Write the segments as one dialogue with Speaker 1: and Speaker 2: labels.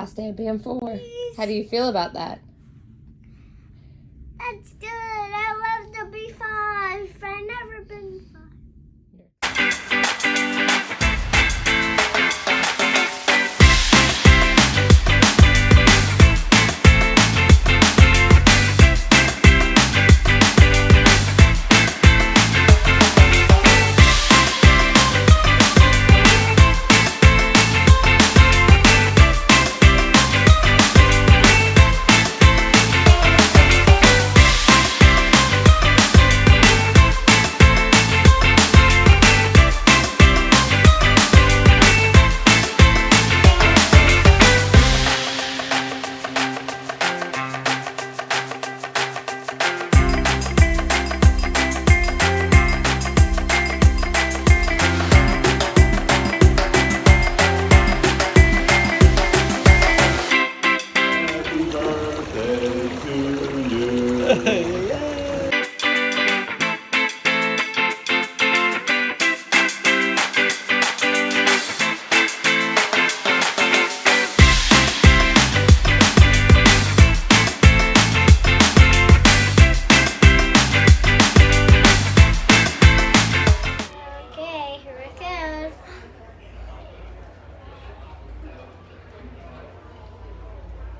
Speaker 1: last day of Band 4. How do you feel about that?
Speaker 2: That's good. I love to be 5. I've never been 5.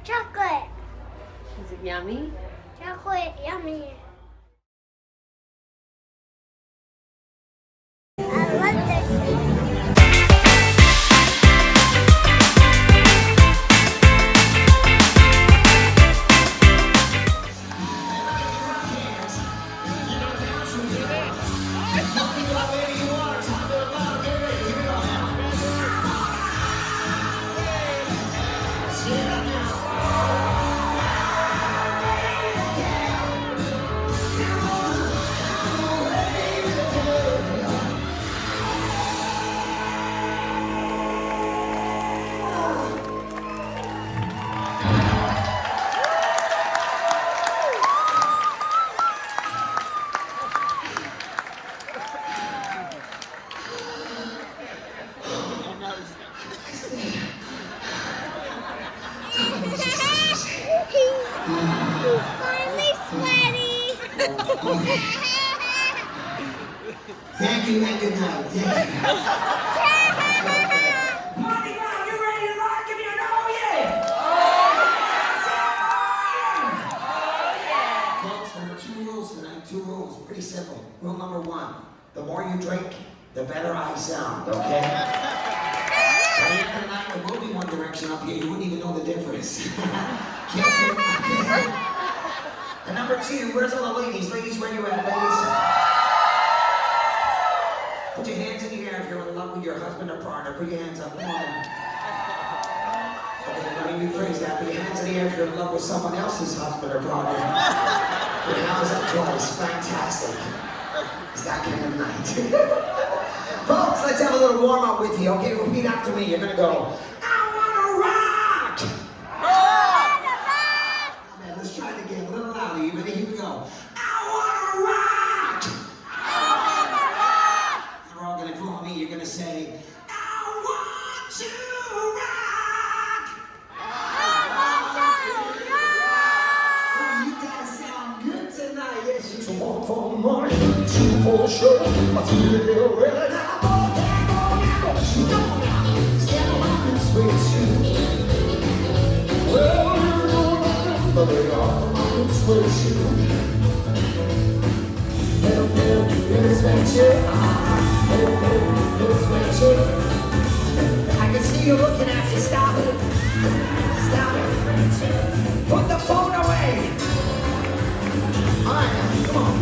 Speaker 2: Chocolate.
Speaker 1: Is it yummy?
Speaker 2: Chocolate, yummy. I love this. He's finally sweaty.
Speaker 3: Thank you and good night. Thank you.
Speaker 4: Mardi Gras, you ready to rock? Give me an oh yeah! Oh yeah!
Speaker 3: Folks, there are 2 rules tonight. 2 rules. Pretty simple. Rule number 1. The more you drink, the better I sound, okay? By the end of the night, there will be One Direction up here. You wouldn't even know the difference. And number 2, where's all the ladies? Ladies, where you at, ladies? Put your hands in the air if you're in love with your husband or partner. Put your hands up. Come on. Okay, let me rephrase that. Put your hands in the air if you're in love with someone else's husband or partner. Put your hands up twice. Fantastic. It's that kind of night. Folks, let's have a little warm-up with you. Okay, repeat after me. You're going to go, I wanna rock! Man, let's try it again. A little louder. You ready? Here we go. I wanna rock! You're all going to follow me. You're going to say, I want to rock! Oh, you guys sound good tonight. Yes, you should walk for the morning. 2 for sure. I feel it really now. You know now. Stand around and swing shoes. Well, you know but they are my swing shoes. Help, this venture. Help, this venture. I can see you looking at you. Stop it. Stop it. Put the phone away. All right, now, come on.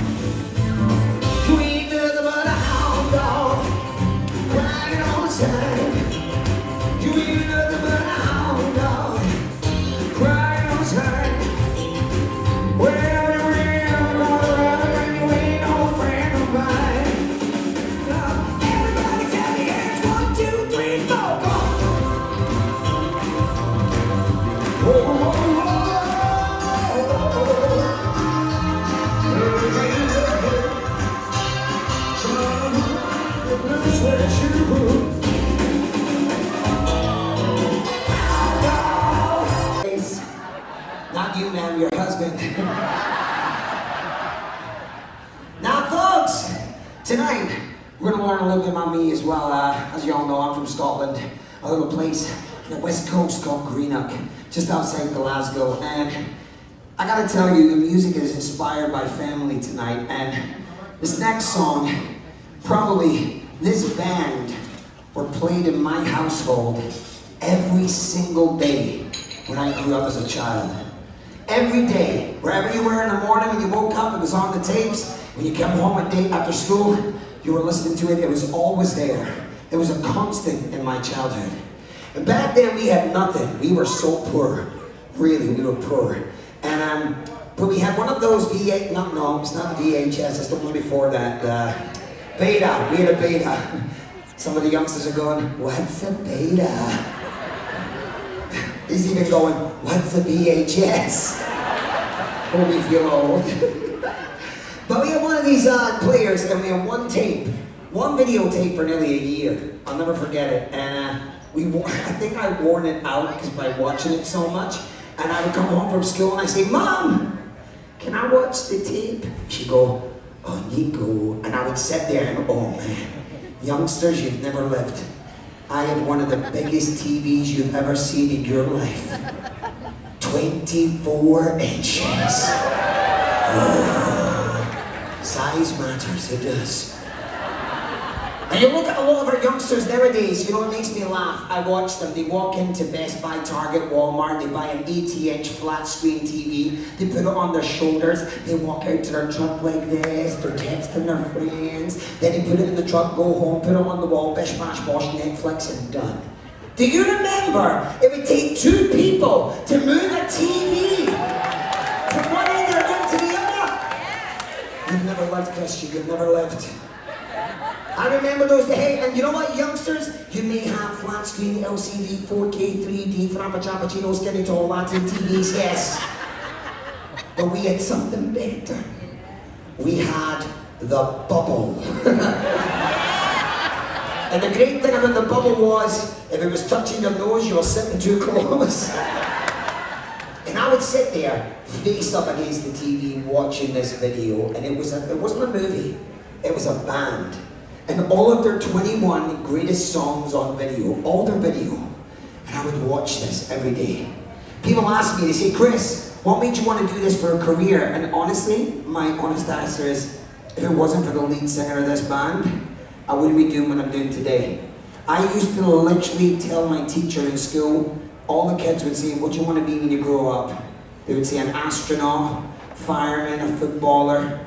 Speaker 3: You ain't nothing but a hound dog, crying all the time. You ain't nothing but a hound dog, crying all the time. Well, you ain't a brother, and you ain't no friend of mine. Now, everybody tell me hands, 1, 2, 3, 4, go. Swear you me, man, your husband. Now, folks, tonight we're gonna learn a little bit about me as well. As you all know, I'm from Scotland, a little place on the west coast called Greenock, just outside Glasgow. And I gotta tell you, the music is inspired by family tonight. And this next song, probably this band were played in my household every single day when I grew up as a child. Every day, wherever you were in the morning, when you woke up, it was on the tapes. When you came home at day after school, you were listening to it. It was always there. It was a constant in my childhood. And back then we had nothing. We were so poor. Really, we were poor. And but we had one of those V8. No, it's not VHS. It's the one before that. Beta. We had a beta. Some of the youngsters are going, "What's a beta?" He's even going, "What's a VHS?" Oh, we feel old. But we had one of these players, and we had one videotape for nearly a year. I'll never forget it. And I think I worn it out because by watching it so much. And I would come home from school and I say, "Mom, can I watch the tape?" She'd go, "Oh, you go." And I would sit there and, oh man, youngsters, you've never lived. I had one of the biggest TVs you've ever seen in your life. 24 inches. Oh, size matters, it does. And you look at a lot of our youngsters nowadays, you know, it makes me laugh. I watch them, they walk into Best Buy, Target, Walmart, they buy an 80-inch flat screen TV, they put it on their shoulders, they walk out to their truck like this, they're texting their friends, then they put it in the truck, go home, put it on the wall, bish, bash, bosh, Netflix, and done. Do you remember it would take two people to move a TV from one end of the room to the other? You've never lived, Christian, you've never lived. I remember those days, and you know what, youngsters? You may have flat screen, LCD, 4K, 3D, Frappuccino, skinny tall, Latin TVs, yes. But we had something better. We had the bubble. And the great thing about the bubble was, if it was touching your nose, you were sitting too close. And I would sit there, face up against the TV, watching this video, and it wasn't a movie, it was a band. And all of their 21 greatest songs on video, all their video. And I would watch this every day. People ask me, they say, "Chris, what made you want to do this for a career?" And honestly, my honest answer is, if it wasn't for the lead singer of this band, I wouldn't be doing what I'm doing today. I used to literally tell my teacher in school, all the kids would say, "What do you want to be when you grow up?" They would say an astronaut, fireman, a footballer.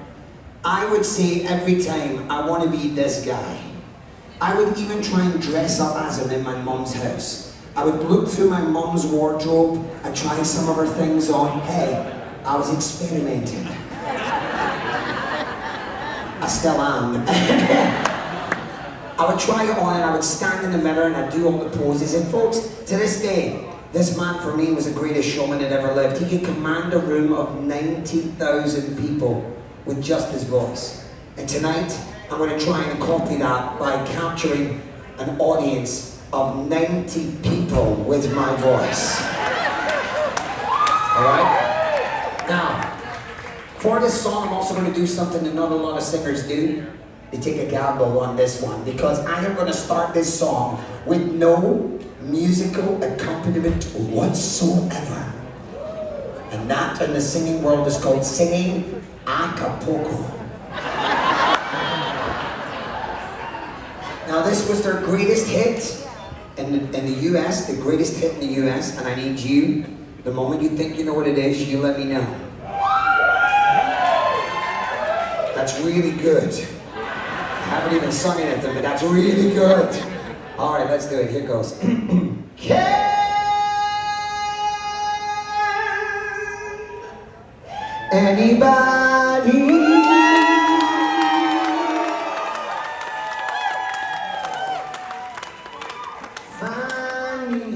Speaker 3: I would say every time, I want to be this guy. I would even try and dress up as him in my mum's house. I would look through my mum's wardrobe and try some of her things on. Hey, I was experimenting. I still am. I would try it on and I would stand in the mirror and I'd do all the poses. And folks, to this day, this man for me was the greatest showman that ever lived. He could command a room of 90,000 people with just his voice. And tonight, I'm going to try and copy that by capturing an audience of 90 people with my voice. Alright? Now, for this song, I'm also going to do something that not a lot of singers do. They take a gamble on this one, because I am going to start this song with no musical accompaniment whatsoever. And that in the singing world is called singing Acapulco. Now this was their greatest hit in the US, the greatest hit in the US, and I need you, the moment you think you know what it is, you let me know. That's really good. I haven't even sung it at them, but that's really good. Alright, let's do it, here goes. Can anybody find me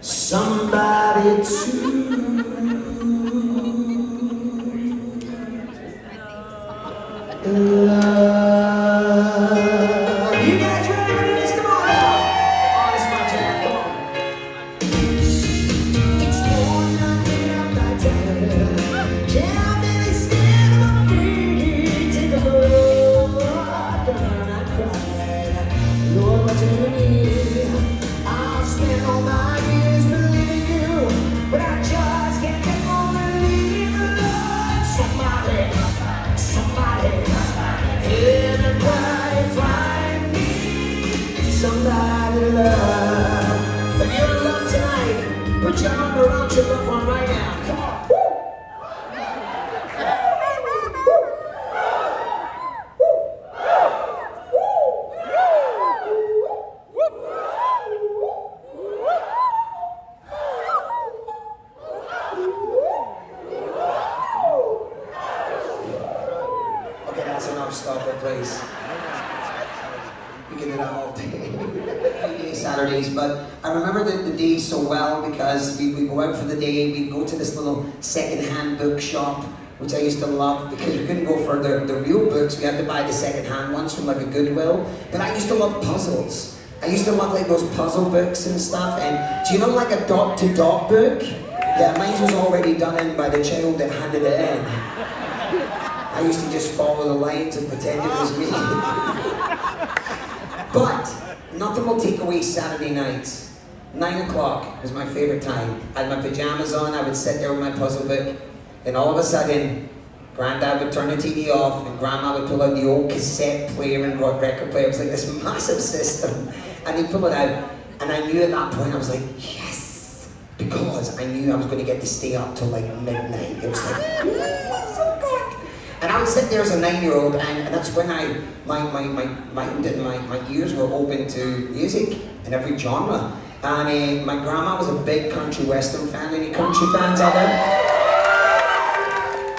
Speaker 3: somebody to love? You guys ready for this? Come on out! Oh, this is my jam, come on. love. If you're in love tonight, put your arm around your loved one right now. Come on. Okay, that's enough. Stop it, please. We can do that all day. Saturdays, but I remember the days so well because we'd go out for the day, we'd go to this little second-hand bookshop, which I used to love because we couldn't go for the real books, we had to buy the second-hand ones from like a Goodwill. But I used to love puzzles. I used to love like those puzzle books and stuff. And do you know like a dot-to-dot book? Yeah, mine was already done in by the child that handed it in. I used to just follow the lines and pretend it was me. But nothing will take away Saturday nights. 9 o'clock was my favorite time. I had my pajamas on, I would sit there with my puzzle book, and all of a sudden, Granddad would turn the TV off, and Grandma would pull out the old cassette player and record player. It was like this massive system, and he'd pull it out, and I knew at that point, I was like, yes! Because I knew I was going to get to stay up till like midnight. It was like, so good! And I would sit there as a 9-year-old, and that's when my ears were open to music in every genre. And my grandma was a big country western fan. Any country fans out there?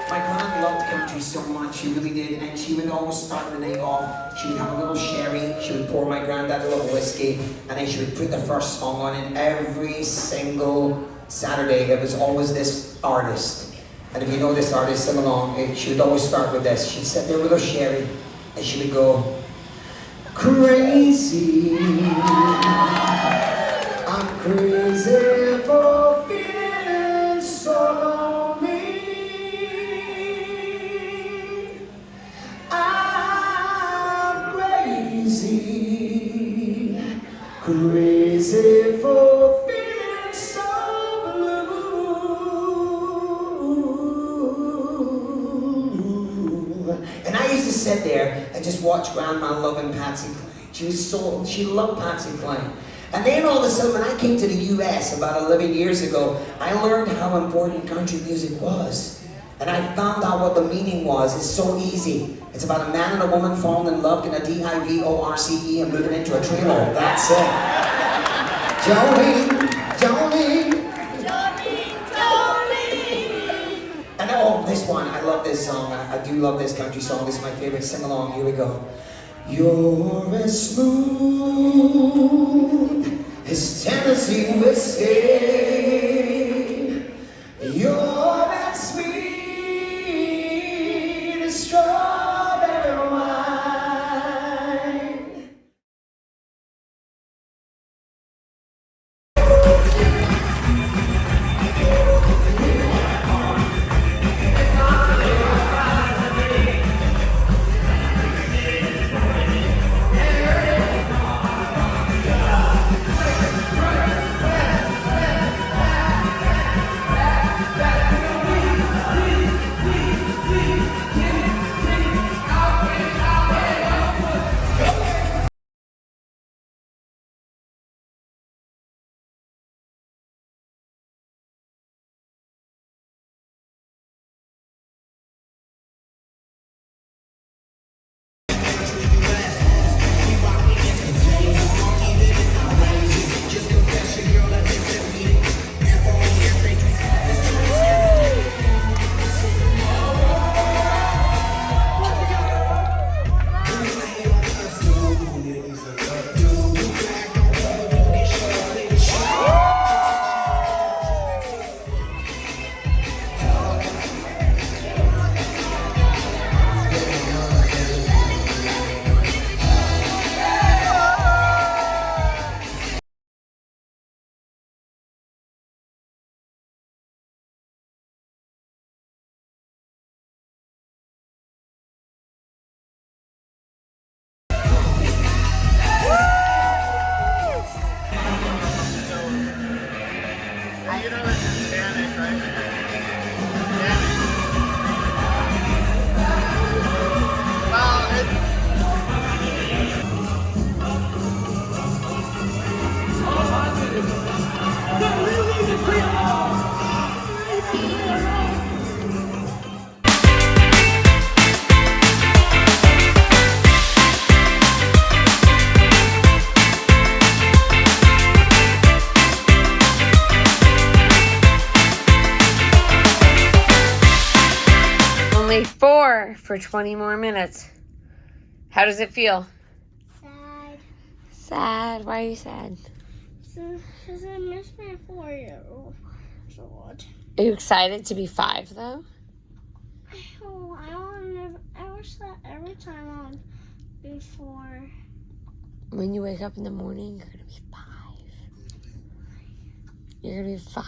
Speaker 3: My grandma loved country so much, she really did, and she would always start the night off. She would have a little sherry, she would pour my granddad a little whiskey, and then she would put the first song on, and every single Saturday it was always this artist. And if you know this artist, sing along. She would always start with this. She'd sit there with her sherry, and she would go, crazy, I'm crazy for feeling so lonely. I'm crazy, crazy for feeling so blue. And I used to sit there and just watch Grandma loving Patsy Cline. She loved Patsy Cline. And then all of a sudden, when I came to the US about 11 years ago, I learned how important country music was. And I found out what the meaning was. It's so easy. It's about a man and a woman falling in love, getting a divorce and moving into a trailer. That's it. Jolene, Jolene. Jolene, Jolene. And oh, this one, I love this song. I do love this country song. This is my favorite. Sing along. Here we go. You're as smooth as Tennessee whiskey. You're as sweet as strawberry wine.
Speaker 5: for 20 more minutes. How does it feel?
Speaker 2: Sad.
Speaker 5: Sad. Why are you sad?
Speaker 2: Because I miss my 4-year-old.
Speaker 5: Are you excited to be 5, though?
Speaker 2: Oh, I wish that every time on before.
Speaker 5: When you wake up in the morning, you're going to be 5. You're going to be 5.